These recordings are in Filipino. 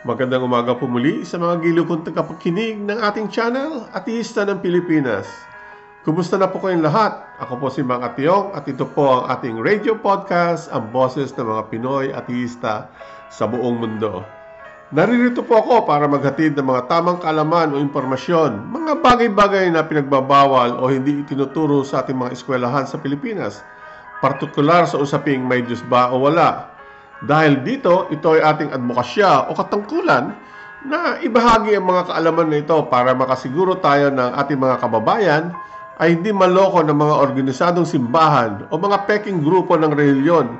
Magandang umaga po muli sa mga giliw kong tagapakinig ng ating channel, Ateista ng Pilipinas. Kumusta na po kayong lahat? Ako po si Mang Ationg at ito po ang ating radio podcast, ang boses ng mga Pinoy ateista sa buong mundo. Naririto po ako para maghatid ng mga tamang kaalaman o impormasyon, mga bagay-bagay na pinagbabawal o hindi itinuturo sa ating mga eskwelahan sa Pilipinas, partikular sa usaping may Diyos ba o wala. Dahil dito, ito ay ating advokasya o katungkulan na ibahagi ang mga kaalaman na ito para makasiguro tayo ng ating mga kababayan ay hindi maloko ng mga organisadong simbahan o mga peking grupo ng reliyon,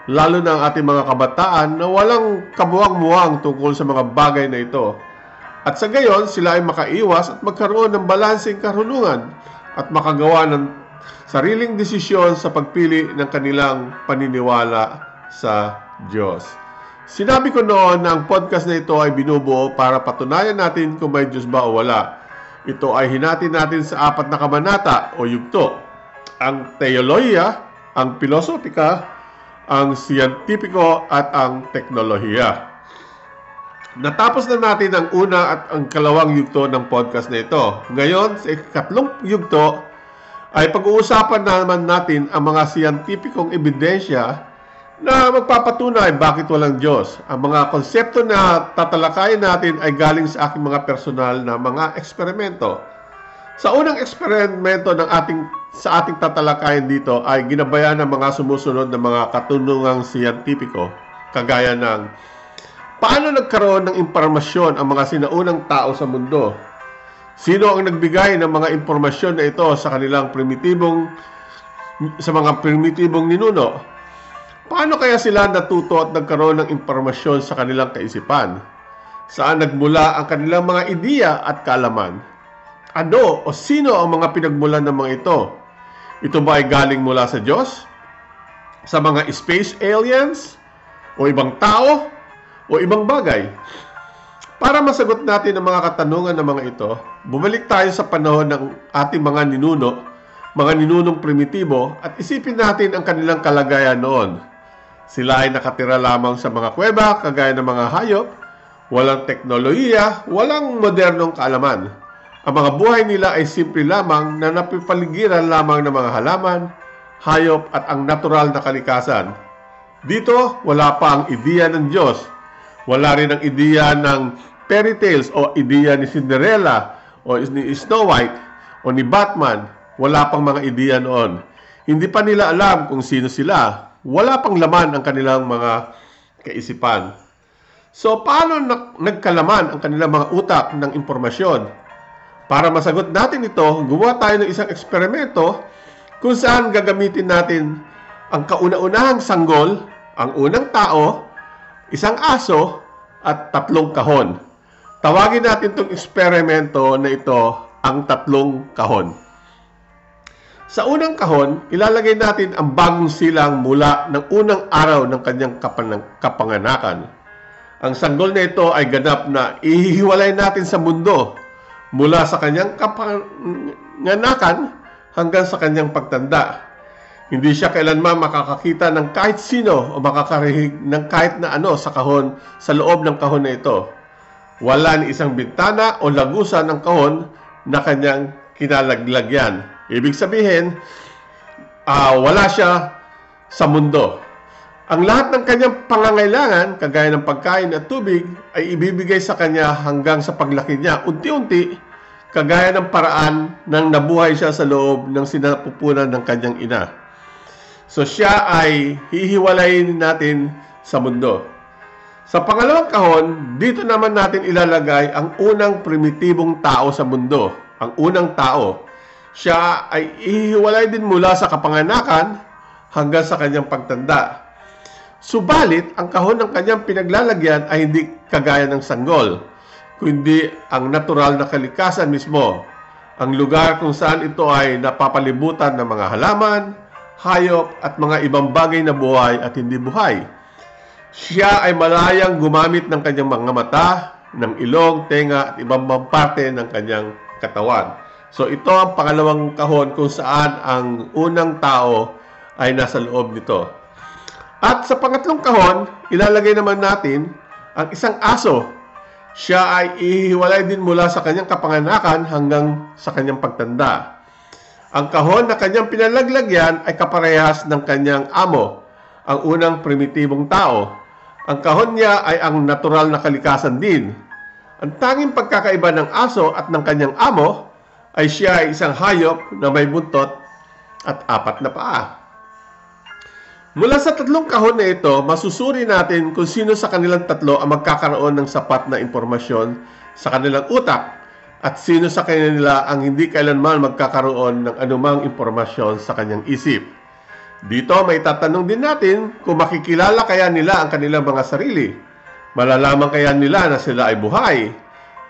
lalo na ang ating mga kabataan na walang kamuwang-muwang tungkol sa mga bagay na ito. At sa gayon, sila ay makaiwas at magkaroon ng balanseng karunungan at makagawa ng sariling desisyon sa pagpili ng kanilang paniniwala sa Diyos. Sinabi ko noon na ang podcast na ito ay binubuo para patunayan natin kung may Diyos ba o wala. Ito ay hinati natin sa 4 na kabanata o yugto. Ang teolohiya, ang pilosopika, ang siyentipiko at ang teknolohiya. Natapos na natin ang una at ang kalawang yugto ng podcast na ito. Ngayon, sa ikatlong yugto, ay pag-uusapan naman natin ang mga siyentipikong ebidensya na magpapatunay bakit walang Diyos. Ang mga konsepto na tatalakayin natin ay galing sa aking mga personal na mga eksperimento. Sa unang eksperimento sa ating tatalakayin dito ay ginabayan ng mga sumusunod na mga katunungang siyentipiko, kagaya ng paano nagkaroon ng impormasyon ang mga sinaunang tao sa mundo? Sino ang nagbigay ng mga impormasyon na ito sa mga primitibong ninuno? Paano kaya sila natuto at nagkaroon ng impormasyon sa kanilang kaisipan? Saan nagmula ang kanilang mga ideya at kaalaman? Ano o sino ang mga pinagmulan ng mga ito? Ito ba ay galing mula sa Diyos? Sa mga space aliens? O ibang tao? O ibang bagay? Para masagot natin ang mga katanungan ng mga ito, bumalik tayo sa panahon ng ating mga ninunong primitibo at isipin natin ang kanilang kalagayan noon. Sila ay nakatira lamang sa mga kuweba, kagaya ng mga hayop, walang teknolohiya, walang modernong kaalaman. Ang mga buhay nila ay simple lamang na napipaligiran lamang ng mga halaman, hayop at ang natural na kalikasan. Dito, wala pa ang ideya ng Diyos. Wala rin ang ideya ng fairy tales o ideya ni Cinderella o ni Snow White o ni Batman. Wala pang mga ideya noon. Hindi pa nila alam kung sino sila. Wala pang laman ang kanilang mga kaisipan. So, paano nagkalaman ang kanilang mga utak ng impormasyon? Para masagot natin ito, gumawa tayo ng isang eksperimento kung saan gagamitin natin ang kauna-unahang sanggol, ang unang tao, isang aso, at 3 kahon. Tawagin natin itong eksperimento na ito ang 3 kahon. Sa unang kahon, ilalagay natin ang bagong silang mula ng unang araw ng kanyang kapanganakan. Ang sanggol na ito ay ganap na ihihiwalay natin sa mundo mula sa kanyang kapanganakan hanggang sa kanyang pagtanda. Hindi siya kailanman makakakita ng kahit sino o makakarinig ng kahit na ano sa kahon, sa loob ng kahon na ito. Wala ni isang bintana o lagusan ng kahon na kanyang kinalaglagyan. Ibig sabihin, wala siya sa mundo. Ang lahat ng kanyang pangangailangan, kagaya ng pagkain at tubig, ay ibibigay sa kanya hanggang sa paglaki niya. Unti-unti, kagaya ng paraan nang nabuhay siya sa loob ng sinapupunan ng kanyang ina. So siya ay hihiwalayin natin sa mundo. Sa pangalawang kahon, dito naman natin ilalagay ang unang primitibong tao sa mundo. Ang unang tao. Siya ay ihiwalay din mula sa kapanganakan hanggang sa kanyang pagtanda. Subalit, ang kahon ng kanyang pinaglalagyan ay hindi kagaya ng sanggol, kundi ang natural na kalikasan mismo. Ang lugar kung saan ito ay napapalibutan ng mga halaman, hayop at mga ibang bagay na buhay at hindi buhay. Siya ay malayang gumamit ng kanyang mga mata, ng ilong, tenga at ibang parte ng kanyang katawan. So ito ang pangalawang kahon kung saan ang unang tao ay nasa loob nito. At sa pangatlong kahon, ilalagay naman natin ang isang aso Siya ay ihiwalay din mula sa kanyang kapanganakan hanggang sa kanyang pagtanda. Ang kahon na kanyang pinalaglagyan ay kaparehas ng kanyang amo, ang unang primitibong tao. Ang kahon niya ay ang natural na kalikasan din. Ang tanging pagkakaiba ng aso at ng kanyang amo ay siya ay isang hayop na may buntot at 4 na paa. Mula sa 3 kahon na ito, masusuri natin kung sino sa kanilang 3 ang magkakaroon ng sapat na impormasyon sa kanilang utak at sino sa kanila ang hindi kailanman magkakaroon ng anumang impormasyon sa kanyang isip. Dito may tatanong din natin kung makikilala kaya nila ang kanilang mga sarili. Malalaman kaya nila na sila ay buhay.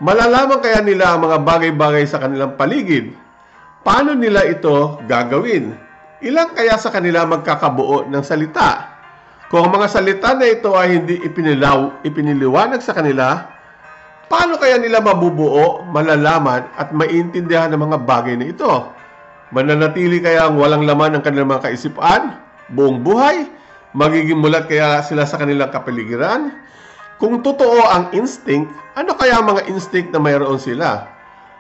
Malalaman kaya nila ang mga bagay-bagay sa kanilang paligid. Paano nila ito gagawin? Ilang kaya sa kanila magkakabuo ng salita? Kung ang mga salita na ito ay hindi ipiniliwanag sa kanila, paano kaya nila mabubuo, malalaman at maintindihan ng mga bagay na ito? Mananatili kaya ang walang laman ng kanilang mga kaisipan, buong buhay? Magiging mulat kaya sila sa kanilang kapaligiran? Kung totoo ang instinct, ano kaya ang mga instinct na mayroon sila?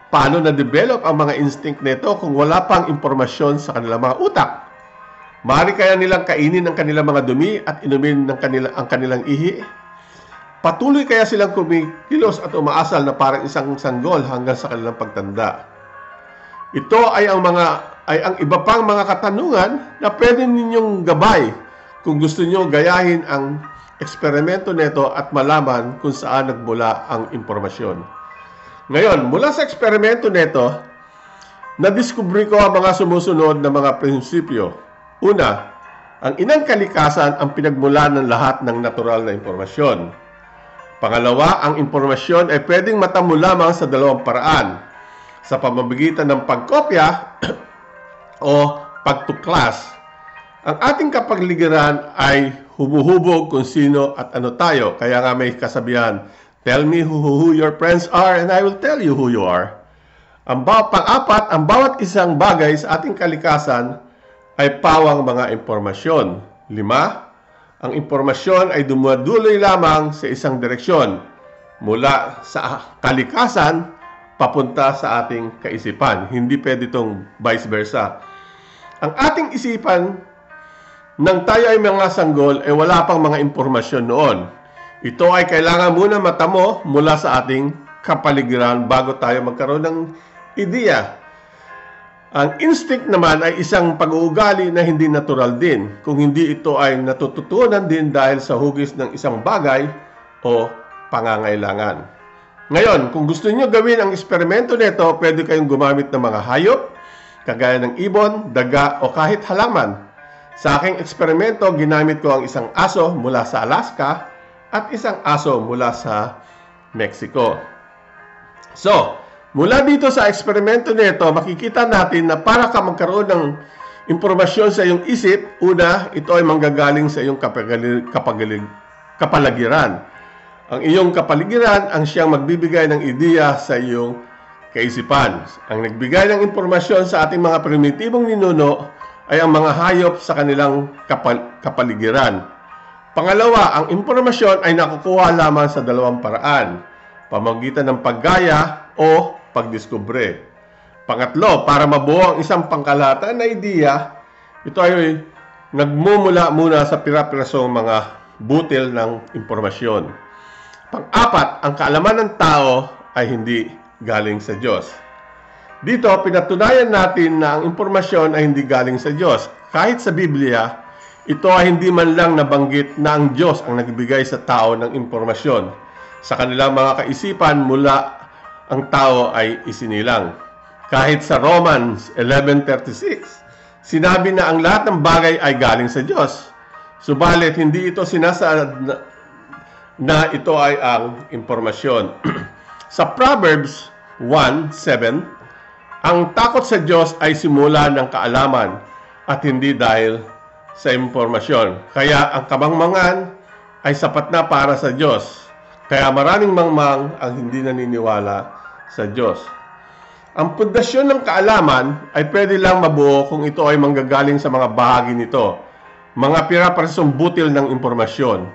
Paano na-develop ang mga instinct nito kung wala pang impormasyon sa kanilang mga utak? Maaari kaya nilang kainin ang kanilang mga dumi at inumin ang kanilang ihi? Patuloy kaya silang kumikilos at umaasal na parang isang sanggol hanggang sa kanilang pagtanda? Ito ay ang iba pang mga katanungan na pwede ninyong gabay kung gusto niyo gayahin ang eksperimento nito at malaman kung saan nagmula ang impormasyon. Ngayon, mula sa eksperimento nito, nadiskubre ko ang mga sumusunod na mga prinsipyo. Una, ang inang kalikasan ang pinagmulan ng lahat ng natural na impormasyon. Pangalawa, ang impormasyon ay pwedeng matamo lamang sa 2 paraan. Sa pamamagitan ng pagkopya o pagtuklas. Ang ating kapaligiran ay humuhubog kung sino at ano tayo. Kaya nga may kasabihan, tell me who your friends are and I will tell you who you are. Pang-apat, ang bawat isang bagay sa ating kalikasan ay pawang mga impormasyon. 5, ang impormasyon ay dumaduloy lamang sa isang direksyon, mula sa kalikasan papunta sa ating kaisipan. Hindi pwede itong vice versa. Ang ating isipan, nang tayo ay mga sanggol, ay wala pang mga impormasyon noon. Ito ay kailangan muna matamo mula sa ating kapaligiran bago tayo magkaroon ng ideya. Ang instinct naman ay isang pag-uugali na hindi natural din, kung hindi ito ay natututunan din dahil sa hugis ng isang bagay o pangangailangan. Ngayon, kung gusto niyo gawin ang eksperimento nito, pwede kayong gumamit ng mga hayop, kagaya ng ibon, daga o kahit halaman. Sa aking eksperimento, ginamit ko ang isang aso mula sa Alaska at isang aso mula sa Mexico. So, mula dito sa eksperimento nito, makikita natin na para ka magkaroon ng impormasyon sa iyong isip, una, ito ay manggagaling sa iyong kapaligiran. Ang iyong kapaligiran ang siyang magbibigay ng ideya sa iyong kaisipan. Ang nagbigay ng impormasyon sa ating mga primitibong ninuno ay ang mga hayop sa kanilang kapaligiran. Pangalawa, ang impormasyon ay nakukuha lamang sa 2 paraan, pamamagitan ng paggaya o pagdiskubre. Pangatlo, para mabuo ang isang pangkalahatan na ideya, ito ay nagmumula muna sa pira-pirasong mga butil ng impormasyon. Pang-apat, ang kaalaman ng tao ay hindi galing sa Diyos. Dito, pinatunayan natin na ang impormasyon ay hindi galing sa Diyos. Kahit sa Biblia, ito ay hindi man lang nabanggit na ang Diyos ang nagbigay sa tao ng impormasyon. Sa kanilang mga kaisipan, mula ang tao ay isinilang. Kahit sa Romans 11:36, sinabi na ang lahat ng bagay ay galing sa Diyos. Subalit, hindi ito sinasaad na ito ay ang impormasyon. Sa Proverbs 1:7, ang takot sa Diyos ay simula ng kaalaman at hindi dahil sa impormasyon. Kaya ang kabangmangan ay sapat na para sa Diyos. Kaya maraming mangmang ang hindi naniniwala sa Diyos. Ang pundasyon ng kaalaman ay pwede lang mabuo kung ito ay manggagaling sa mga bahagi nito, mga pira-pirasong butil ng impormasyon.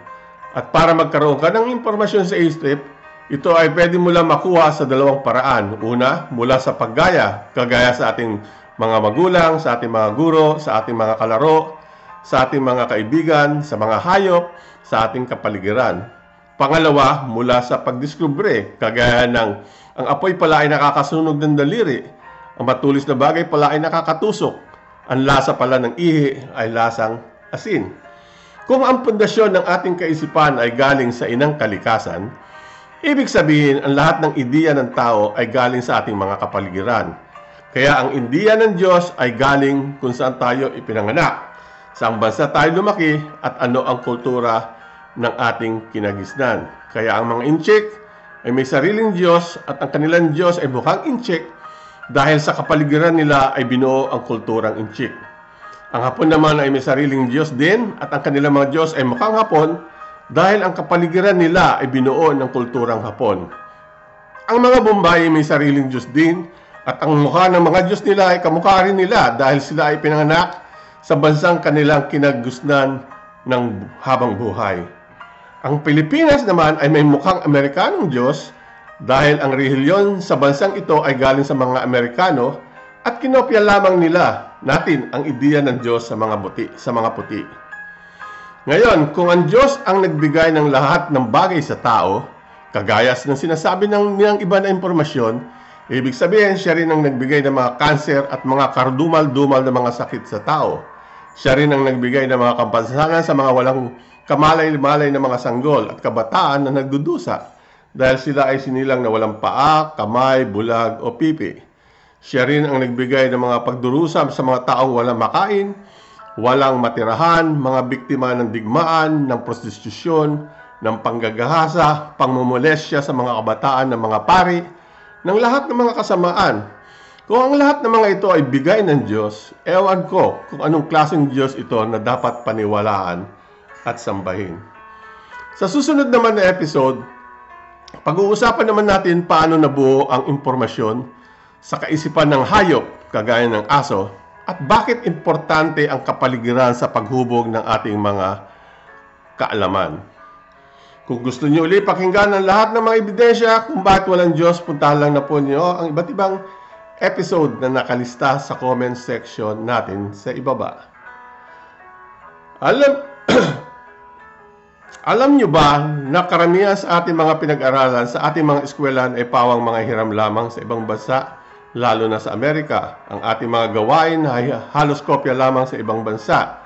At para magkaroon ka ng impormasyon sa isip, Ito ay pwede mo lang makuha sa dalawang paraan. Una, mula sa paggaya, kagaya sa ating mga magulang, sa ating mga guro, sa ating mga kalaro, sa ating mga kaibigan, sa mga hayop, sa ating kapaligiran. Pangalawa, mula sa pagdiskubre, kagaya ng ang apoy pala ay nakakasunog ng daliri, ang matulis na bagay pala ay nakakatusok, ang lasa pala ng ihi ay lasang asin. Kung ang pundasyon ng ating kaisipan ay galing sa inang kalikasan, ibig sabihin, ang lahat ng ideya ng tao ay galing sa ating mga kapaligiran. Kaya ang ideya ng Diyos ay galing kung saan tayo ipinanganak, saang bansa tayo lumaki, at ano ang kultura ng ating kinagisnan. Kaya ang mga Intsik ay may sariling Diyos at ang kanilang Diyos ay mukhang Intsik dahil sa kapaligiran nila ay binuo ang kulturang Intsik. Ang Hapon naman ay may sariling Diyos din at ang kanilang mga Diyos ay mukhang Hapon dahil ang kapaligiran nila ay binuo ng kulturang Hapon. Ang mga Bombay ay may sariling Diyos din at ang mukha ng mga Diyos nila ay kamukha rin nila dahil sila ay pinanganak sa bansang kanilang kinagusnan ng habang buhay. Ang Pilipinas naman ay may mukhang Amerikanong Diyos dahil ang relihiyon sa bansang ito ay galing sa mga Amerikano at kinopya lamang nila natin ang ideya ng Diyos sa mga puti. Ngayon, kung ang Diyos ang nagbigay ng lahat ng bagay sa tao, kagaya ng sinasabi ng iba na impormasyon, ibig sabihin siya rin ang nagbigay ng mga kanser at mga kardumal-dumal na mga sakit sa tao. Siya rin ang nagbigay ng mga kapansanan sa mga walang kamalay-malay na mga sanggol at kabataan na nagdudusa dahil sila ay sinilang na walang paa, kamay, bulag o pipi. Siya rin ang nagbigay ng mga pagdurusa sa mga taong walang makain, walang matirahan, mga biktima ng digmaan, ng prostitusyon, ng panggagahasa, pangmumolestya sa mga kabataan ng mga pari, ng lahat ng mga kasamaan. Kung ang lahat ng mga ito ay bigay ng Diyos, ewan ko kung anong klaseng Diyos ito na dapat paniwalaan at sambahin. Sa susunod naman na episode, pag-uusapan naman natin paano nabuo ang impormasyon sa kaisipan ng hayop, kagaya ng aso, at bakit importante ang kapaligiran sa paghubog ng ating mga kaalaman. Kung gusto niyo ulit pakinggan ang lahat ng mga ebidensya kung bakit walang Diyos, puntahan lang na po niyo ang iba't ibang episode na nakalista sa comment section natin sa ibaba. Alam niyo ba na karamihan sa ating mga pinag-aralan sa ating mga eskwelahan ay pawang mga hiram lamang sa ibang bansa, lalo na sa Amerika? Ang ating mga gawain ay halos kopya lamang sa ibang bansa.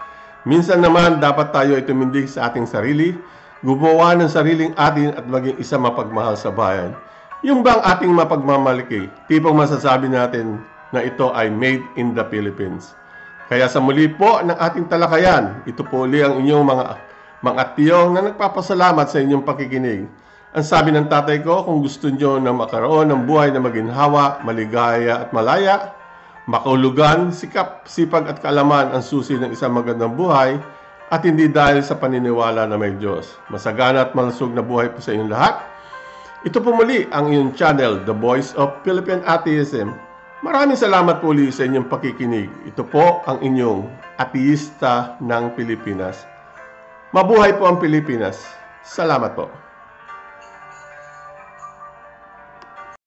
Minsan naman dapat tayo ay tumindig sa ating sarili, gumawa ng sariling atin at maging isa mapagmahal sa bayan. Yung bang ating mapagmamalaki, tipong masasabi natin na ito ay made in the Philippines. Kaya sa muli po ng ating talakayan, ito po uli ang inyong mga tiyong na nagpapasalamat sa inyong pakikinig. Ang sabi ng tatay ko, kung gusto nyo na makaroon ng buhay na maginhawa, maligaya at malaya, makaulugan, sikap, sipag at kaalaman ang susi ng isang magandang buhay at hindi dahil sa paniniwala na may Diyos. Masagana at malusog na buhay po sa inyong lahat. Ito po muli ang inyong channel, The Voice of Philippine Atheism. Maraming salamat po ulit sa inyong pakikinig. Ito po ang inyong ateista ng Pilipinas. Mabuhay po ang Pilipinas. Salamat po.